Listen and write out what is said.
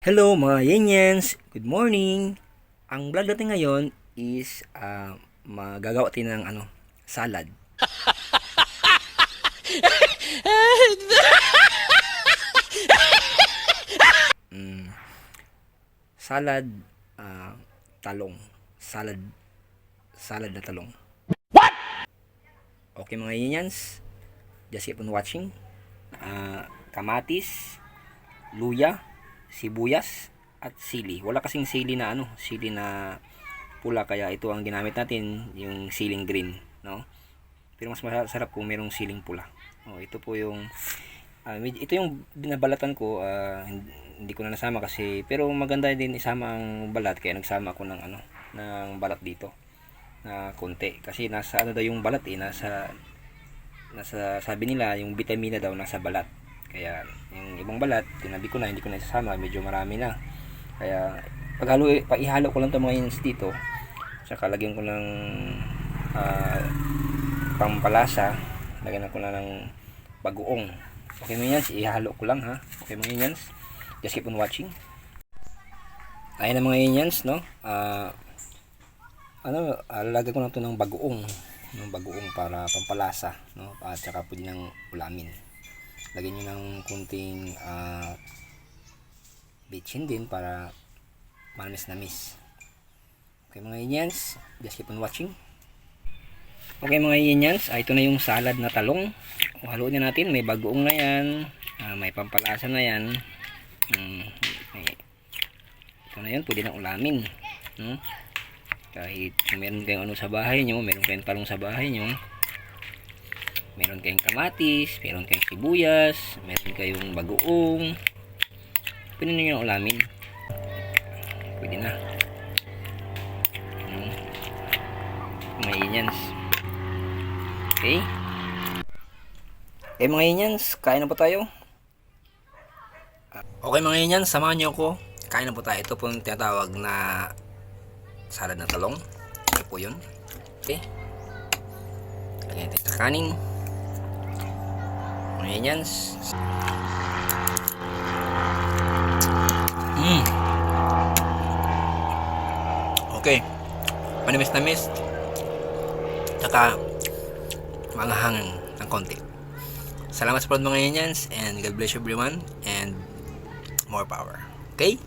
Hello mga Yenyens! Good morning! Ang vlog natin ngayon is magagawa tayo ng salad. Salad, talong. Salad na talong. Okay mga Yenyens, just keep on watching. Kamatis, luya, sibuyas at sili. Wala kasing sili na sili na pula, kaya ito ang ginamit natin, yung siling green, no? Pero mas masarap kung merong siling pula. Ito po yung ito yung binabalatan ko, hindi ko na nasama kasi, pero maganda din isama ang balat, kaya nagsama ako ng ng balat dito na konti, kasi nasa daw yung balat nasa sabi nila yung vitamina daw nasa balat. Kaya yung ibang balat tinabi ko na, hindi ko na isasama, medyo marami na. Kaya ihalo ko lang ito mga yins dito, saka lagyan ko ng pampalasa, lagyan ko na ng bagoong. Okay mga yins, ihalo ko lang ha. Okay mga yins, just keep on watching. Ayun na mga yins, no? Lalagyan ko na ito ng bagoong, para pampalasa, no? At saka pwede ng ulamin. Lagyan nyo ng kunting bitchin din para manamis. Okay mga Yenyans, just keep on watching. Okay mga Yenyans, ito na yung salad na talong. Haluin na natin, may bagoong na yan, may pampalasa na yan. Ito na yun, pwede ng ulamin, no? Kahit meron kayong sa bahay nyo, meron kayong talong sa bahay nyo, meron kayong kamatis, meron kayong sibuyas, meron kayong bagoong, pwede nyo yung ulamin, pwede na. Mga Yenyans, okay mga Yenyans, kain na po tayo. Okay mga Yenyans, samahan nyo ako, kain na po tayo. Ito po yung tinatawag na salad na talong. Ito po yun. Okay, lagyan natin sa kanin mga Yenyans. Okay, manamis-namis, tsaka manghang ng konti. Salamat sa panood mga Yenyans, and God bless you everyone, and more power. Okay.